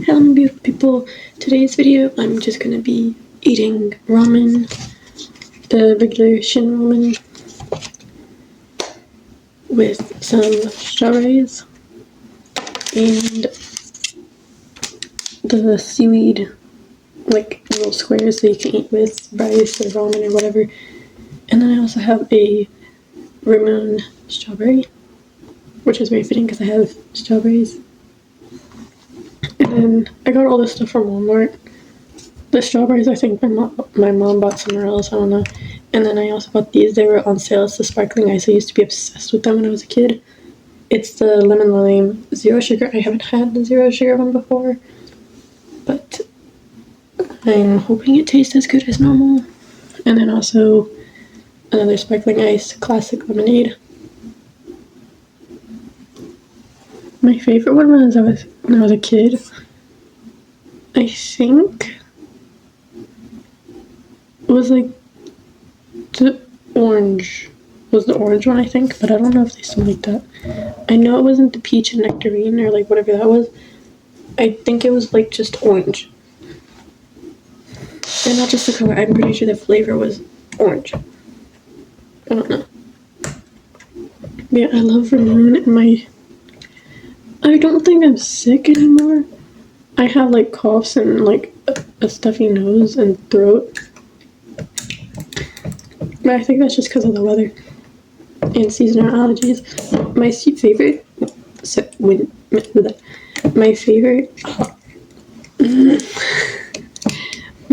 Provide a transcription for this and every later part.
Hello beautiful people, today's video I'm just gonna be eating ramen, the regular shin ramen with some strawberries and the seaweed, like little squares that you can eat with rice or ramen or whatever. And then I also have a ramen strawberry, which is very fitting because I have strawberries. And then I got all this stuff from Walmart. The strawberries, I think my mom bought somewhere else, I don't know. And then I also bought these. They were on sale. It's the sparkling ice. I used to be obsessed with them when I was a kid. It's the lemon lime zero sugar. I haven't had the zero sugar one before, but I'm hoping it tastes as good as normal. And then also another sparkling ice classic lemonade. My favorite one when I was a kid, I think, was like the orange one, I think, but I don't know if they still make that. I know it wasn't the peach and nectarine or like whatever that was. I think it was like just orange. And not just the color, I'm pretty sure the flavor was orange. I don't know. Yeah, I love ramen, and I don't think I'm sick anymore. I have like coughs and like a stuffy nose and throat. But I think that's just because of the weather and seasonal allergies. My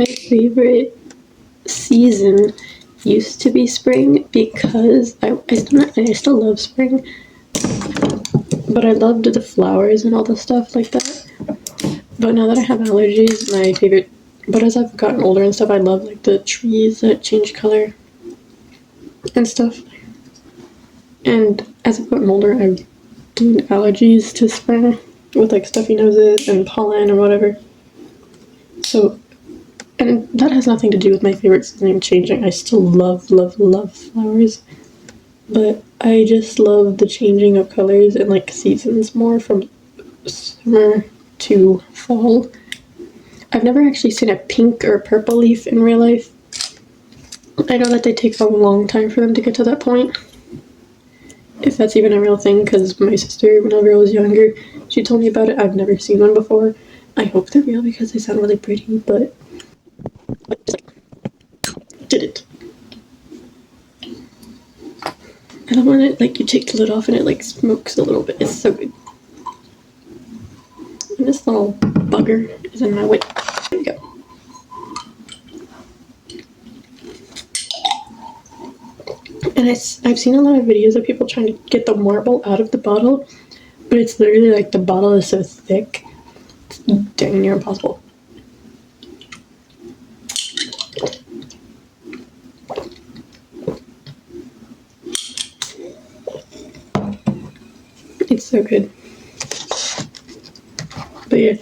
favorite season used to be spring because I still love spring, but I loved the flowers and all the stuff like that. But now that I have allergies, but as I've gotten older and stuff, I love like the trees that change color and stuff. And as I've gotten older, I've gained allergies to spring with like stuffy noses and pollen or whatever. So, and that has nothing to do with my favorite season changing. I still love flowers, but I just love the changing of colors and like seasons more from summer to fall. I've never actually seen a pink or purple leaf in real life. I know that they take a long time for them to get to that point, if that's even a real thing, because my sister, whenever I was younger, she told me about it. I've never seen one before. I hope they're real because they sound really pretty, but just like, did it. I love when it, like, you take the lid off and it like smokes a little bit. It's so good. And this little bugger is in my way. There you go. And I've seen a lot of videos of people trying to get the marble out of the bottle, but it's literally like the bottle is so thick, it's dang near impossible. It's so good. But yeah,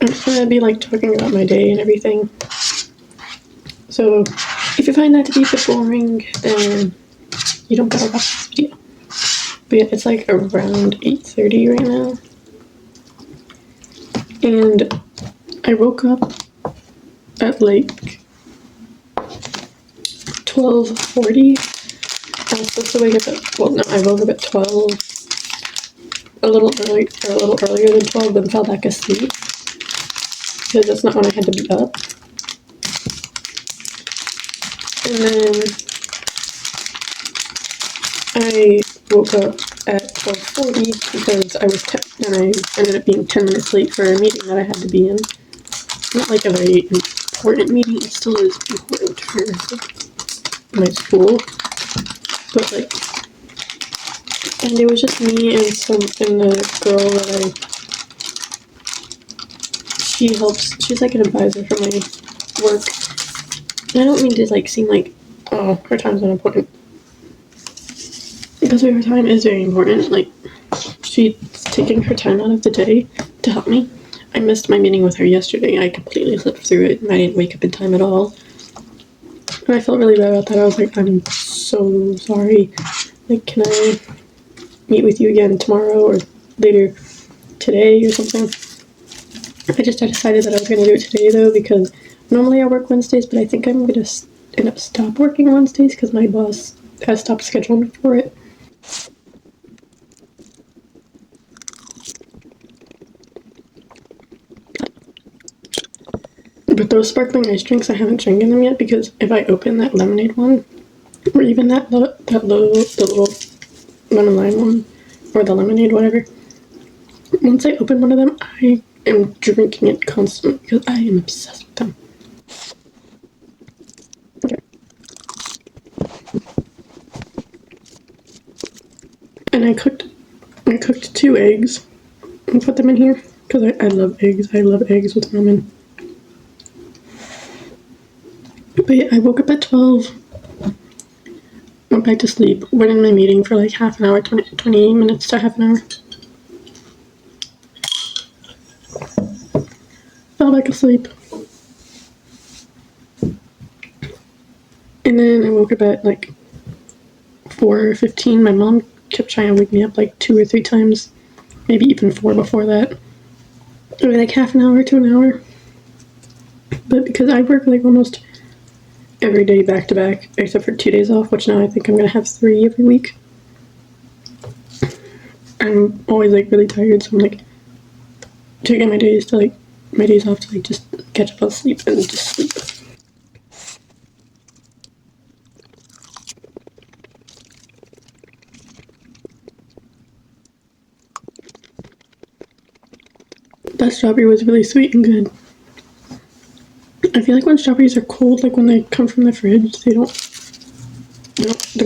I'm just gonna be like talking about my day and everything. So if you find that to be a bit boring, then you don't gotta watch this video. But yeah, it's like around 8:30 right now. And I woke up at like 12:40. I was supposed to wake up at, well no, I woke up at 12, a little earlier than 12, then fell back asleep. Because that's not when I had to be up. And then I woke up at 12:40 because and I ended up being 10 minutes late for a meeting that I had to be in. Not like a very important meeting, it still is important for my school. But like, and it was just me and the girl that she's like an advisor for my work. And I don't mean to like seem like, oh, her time's not important. Because her time is very important. Like, she's taking her time out of the day to help me. I missed my meeting with her yesterday. I completely slipped through it and I didn't wake up in time at all. And I felt really bad about that. I was like, I'm so sorry. Like, can I meet with you again tomorrow or later today or something? I decided that I was going to do it today though, because normally I work Wednesdays, but I think I'm going to end up stop working Wednesdays because my boss has stopped scheduling me for it. But those sparkling ice drinks, I haven't drinking them yet because if I open that lemonade one, or even the little lemon lime one, or the lemonade, whatever, once I open one of them, I am drinking it constantly because I am obsessed with them. Okay. And I cooked 2 eggs and put them in here because I love eggs. I love eggs with ramen. But yeah, I woke up at 12, went back to sleep, went in my meeting for like half an hour, 20 minutes to half an hour. Fell back asleep. And then I woke up at like 4:15. My mom kept trying to wake me up like 2 or 3 times, maybe even 4 before that. It was like half an hour to an hour. But because I work like almost every day back to back, except for 2 days off, which now I think I'm gonna have 3 every week. I'm always like really tired, so I'm like taking my days off to like just catch up on sleep and just sleep. That strawberry was really sweet and good. I feel like when strawberries are cold, like when they come from the fridge, they're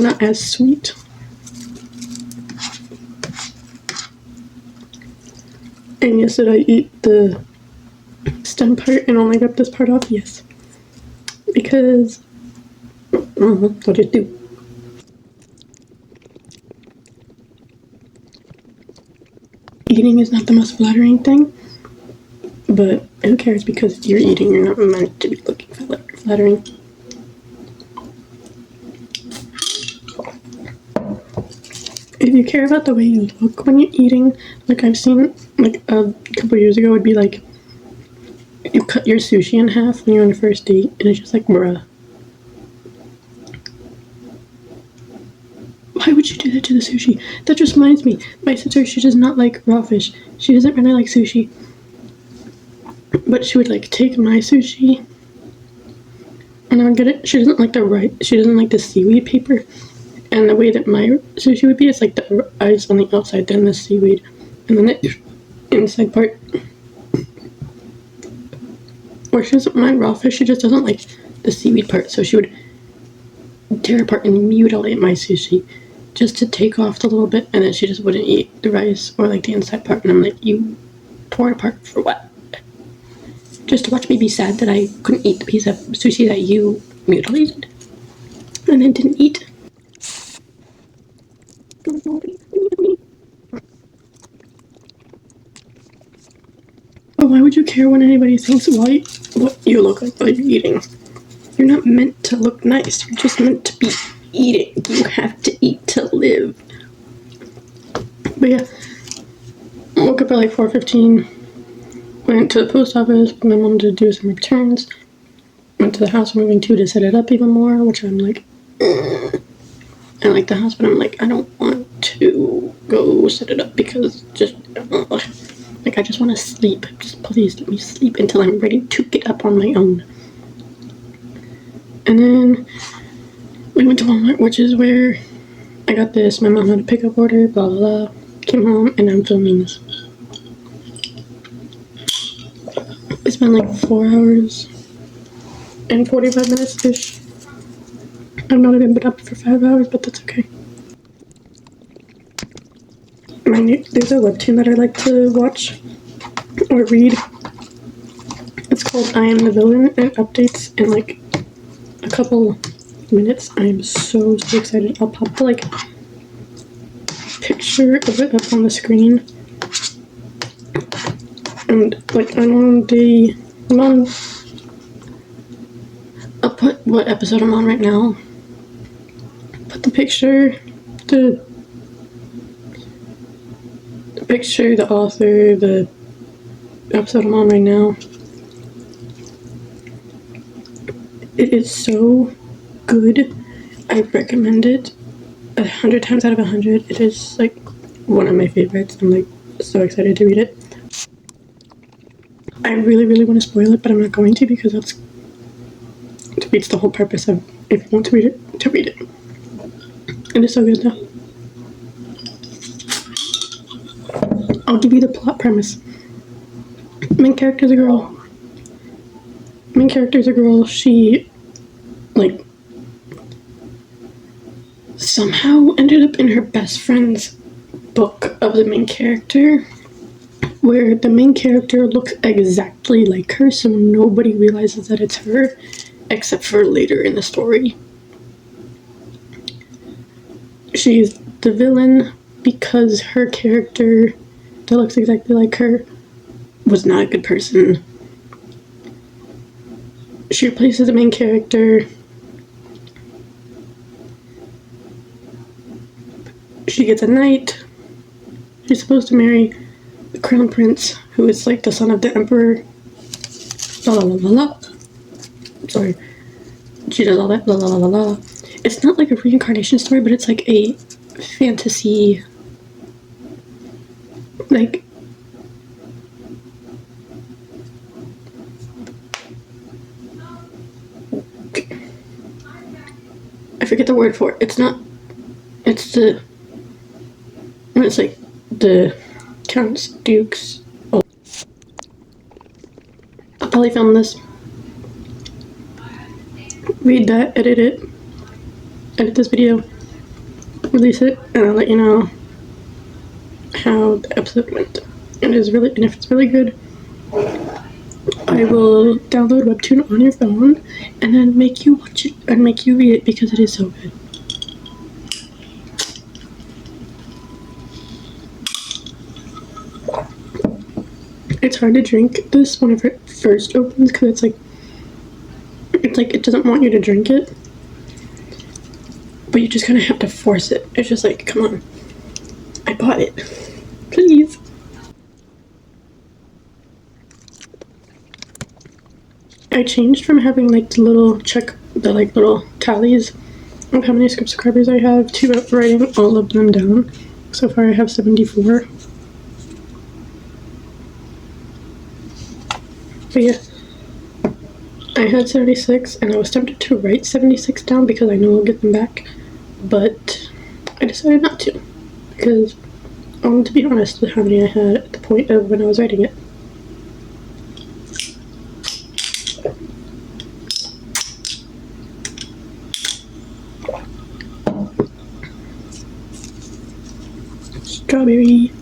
not as sweet. And yes, did I eat the stem part and only rip this part off? Yes. Because, what did it do? Eating is not the most flattering thing, but who cares, because you're eating, you're not meant to be looking flattering. If you care about the way you look when you're eating, like I've seen, like a couple years ago, it'd be like, you cut your sushi in half when you're on a first date, and it's just like, bruh. Why would you do that to the sushi? That just reminds me, my sister, she does not like raw fish. She doesn't really like sushi. But she would like take my sushi, and I would get it. She doesn't like the seaweed paper. And the way that my sushi would be, it's like the ice on the outside, then the seaweed, and then the inside part. Or she doesn't mind raw fish, she just doesn't like the seaweed part, so she would tear apart and mutilate my sushi just to take off the little bit, and then she just wouldn't eat the rice or like the inside part, and I'm like, you tore it apart for what? Just to watch me be sad that I couldn't eat the piece of sushi that you mutilated and then didn't eat. But why would you care what anybody thinks what you look like while you're eating? You're not meant to look nice. You're just meant to be eating. You have to eat to live. But yeah, I woke up at like 4:15. Went to the post office with my mom to do some returns. Went to the house we're moving to set it up even more, which I'm like, I like the house, but I'm like, I don't want to go set it up because like I just want to sleep. Just please let me sleep until I'm ready to get up on my own. And then we went to Walmart, which is where I got this. My mom had a pickup order, blah blah blah. Came home and I'm filming this. It's been like 4 hours and 45 minutes-ish. I've not even been up for 5 hours, but that's okay. There's a webtoon that I like to watch or read. It's called I Am the Villain, and it updates in like a couple minutes. I am so excited. I'll pop the like picture of it up on the screen. And like I'll put what episode I'm on right now. Put the picture, the author, the episode I'm on right now. It is so good. I recommend it 100 times out of 100. It is like one of my favorites. I'm like so excited to read it. I really, really want to spoil it, but I'm not going to because that's defeats the whole purpose of if you want to read it, to read it. It is so good though. I'll give you the plot premise. Main character's a girl. Main character's a girl. She, like, somehow ended up in her best friend's book of the main character, where the main character looks exactly like her, so nobody realizes that it's her, except for later in the story. She's the villain because her character that looks exactly like her was not a good person. She replaces the main character. She gets a knight. She's supposed to marry the crown prince, who is like the son of the emperor. La la la la la. Sorry. She does all that. La la la la la. It's not like a reincarnation story, but it's like a fantasy. Like. I forget the word for it. It's not. It's the. It's like the counts, dukes. Oh. I'll probably film this. Read that, edit this video, release it, and I'll let you know how the episode went. And if it's really good, I will download Webtoon on your phone and then make you watch it and make you read it because it is so good. It's hard to drink this whenever it first opens because it's like it doesn't want you to drink it, but you just kind of have to force it. It's just like, come on, I bought it, please. I changed from having like the little tallies of how many subscribers I have to writing all of them down. So far I have 74. But yeah, I had 76 and I was tempted to write 76 down because I know I'll get them back, but I decided not to because I wanted to be honest with how many I had at the point of when I was writing it. Strawberry.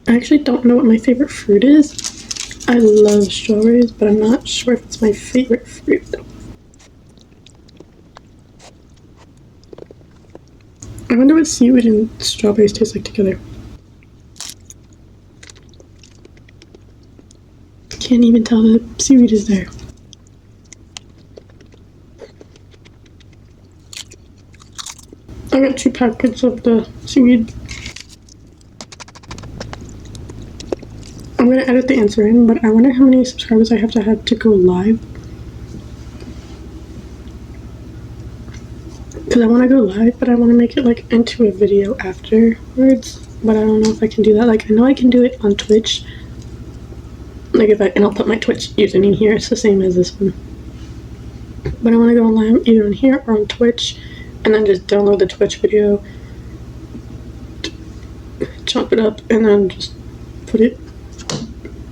I actually don't know what my favorite fruit is. I love strawberries, but I'm not sure if it's my favorite fruit. I wonder what seaweed and strawberries taste like together. Can't even tell the seaweed is there. I got 2 packets of the seaweed. I'm gonna edit the answer in, but I wonder how many subscribers I have to go live. Because I want to go live, but I want to make it like into a video afterwards. But I don't know if I can do that. Like, I know I can do it on Twitch. Like, and I'll put my Twitch username here. It's the same as this one. But I want to go live either on here or on Twitch, and then just download the Twitch video, chop it up, and then just put it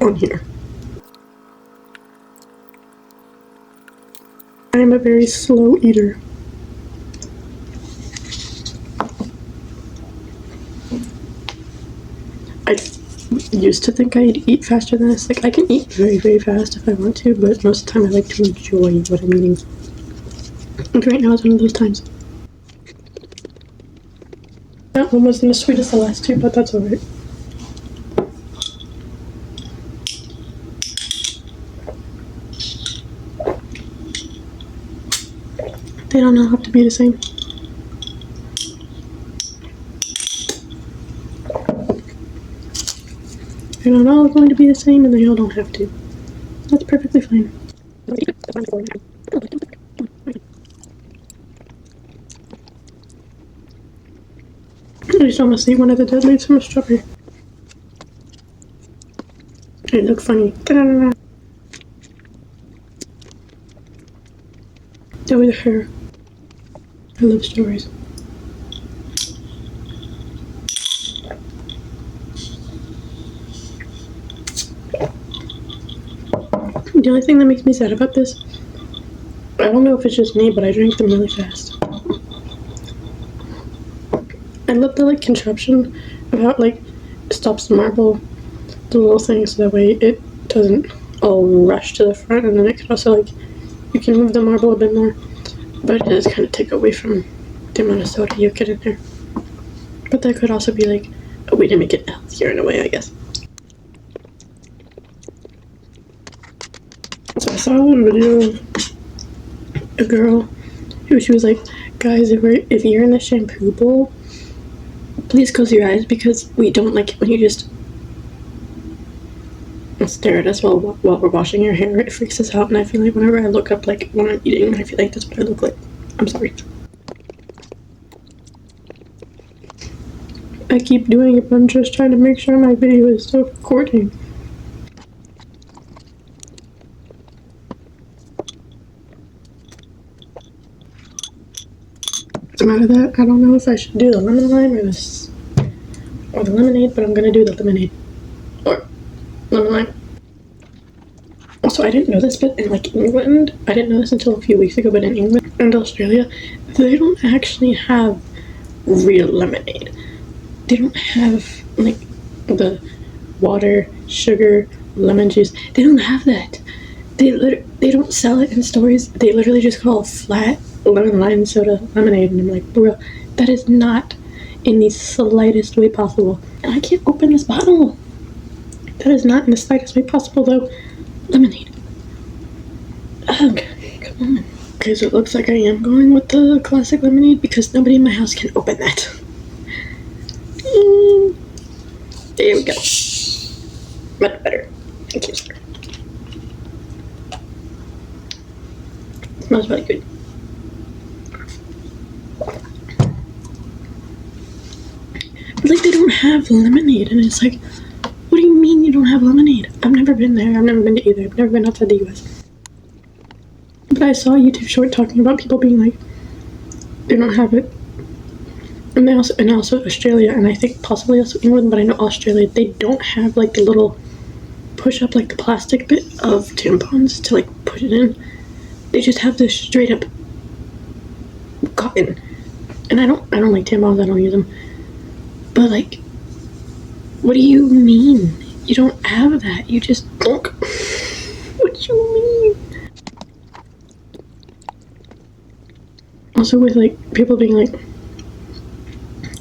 on here. I am a very slow eater. I used to think I'd eat faster than this. Like, I can eat very, very fast if I want to, but most of the time I like to enjoy what I'm eating. And right now is one of those times. That one wasn't as sweet as the last 2, but that's alright. They don't all have to be the same. They're not all going to be the same, and they all don't have to. That's perfectly fine. I just almost ate one of the dead leaves from a strawberry. It looked funny. Ta-da-da-da. That was her. I love strawberries. The only thing that makes me sad about this, I don't know if it's just me, but I drank them really fast. I love the contraption about stops the marble, the little thing, so that way it doesn't all rush to the front, and then it can also you can move the marble a bit more, but it does kind of take away from the amount of soda you get in there. But that could also be a way to make it healthier in a way, I guess. So I saw a video of a girl who she was like, guys, if you're in the shampoo bowl, please close your eyes because we don't like it when you just stare at us while we're washing your hair. It freaks us out, and I feel like whenever I look up when I'm eating, I feel like that's what I look like. I'm sorry. I keep doing it, but I'm just trying to make sure my video is still recording. So out of that, I don't know if I should do the lemon lime or the lemonade, but I'm gonna do the lemonade or lemon lime. Also, I didn't know this, but in England, I didn't know this until a few weeks ago, but in England and Australia, they don't actually have real lemonade. They don't have the water, sugar, lemon juice. They don't have that. They don't sell it in stores. They literally just call flat lemon lime soda lemonade, and I'm like, bro, that is not in the slightest way possible. And I can't open this bottle. That is not in the slightest way possible, though. Lemonade. Ugh, come on. Okay, so it looks like I am going with the classic lemonade because nobody in my house can open that. There we go. Much better. Thank you, sir. It smells really good. But they don't have lemonade, and it's like, what do you mean you don't have lemonade? I've never been there. I've never been to either. I've never been outside the US. But I saw a YouTube short talking about people being like, they don't have it. And also Australia, and I think possibly also England, but I know Australia, they don't have the little push up the plastic bit of tampons to push it in. They just have this straight up cotton. And I don't like tampons, I don't use them. But what do you mean? You don't have that. You just don't. What do you mean? Also with people being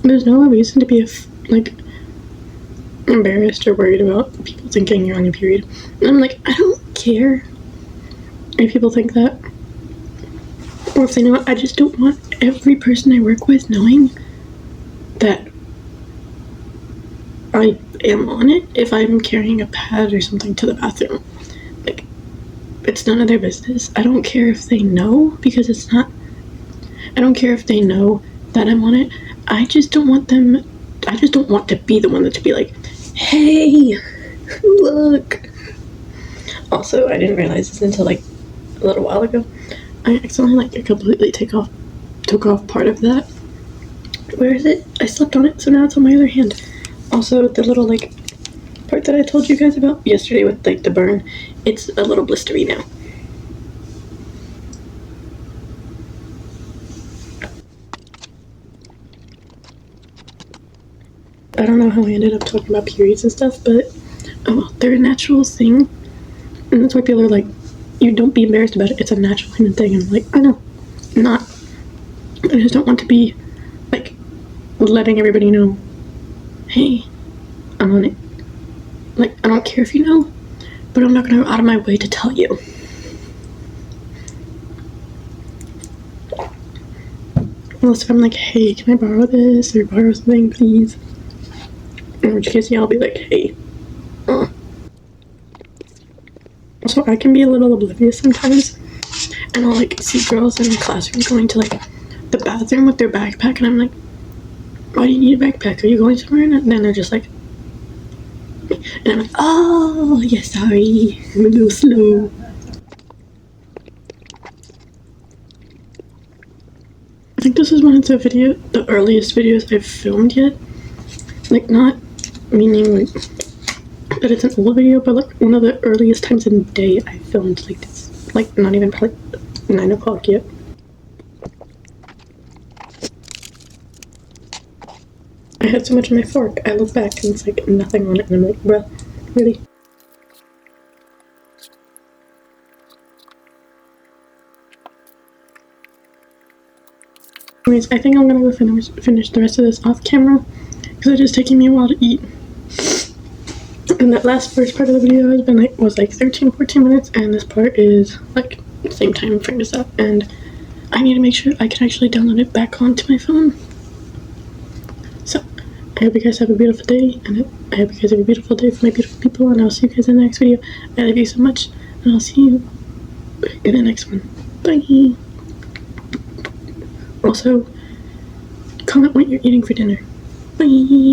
there's no reason to be embarrassed or worried about people thinking you're on your period. And I'm like, I don't care if people think that, or if they know it. I just don't want every person I work with knowing that I am on it if I'm carrying a pad or something to the bathroom. It's none of their business. I don't care if they know, because it's not. I don't care if they know that I'm on it. I just don't want to be the one that to be like, hey, look. Also, I didn't realize this until a little while ago. I accidentally completely took off part of that. Where is it? I slept on it, so now it's on my other hand. Also, the little part that I told you guys about yesterday with the burn, it's a little blistery now. I don't know how I ended up talking about periods and stuff, but they're a natural thing, and that's why people are like, you don't be embarrassed about it. It's a natural human thing. And I'm like, I know, I'm not. I just don't want to be letting everybody know, hey, I'm on it. I don't care if you know, but I'm not gonna go out of my way to tell you. Unless if I'm like, hey, can I borrow this or borrow something, please? In which case, yeah, I'll be like, hey, Also, I can be a little oblivious sometimes, and I'll like see girls in the classroom going to like the bathroom with their backpack, and I'm like, why do you need a backpack? Are you going somewhere? And then they're just like, and I'm like, oh, yeah, sorry, I'm a little slow. I think this is one of the earliest videos I've filmed yet. Like, not meaning like that it's an old video, but like one of the earliest times in the day I filmed like this. Like, not even probably 9 o'clock yet. I had so much on my fork. I look back and it's like nothing on it, and I'm like, bruh, really? Anyways, I think I'm gonna go finish the rest of this off camera because it's just taking me a while to eat. And that first part of the video was like 13-14 minutes, and this part is like the same time frame as that. And I need to make sure I can actually download it back onto my phone. So I hope you guys have a beautiful day, and I hope you guys have a beautiful day for my beautiful people, and I'll see you guys in the next video. I love you so much, and I'll see you in the next one. Bye! Also, comment what you're eating for dinner. Bye!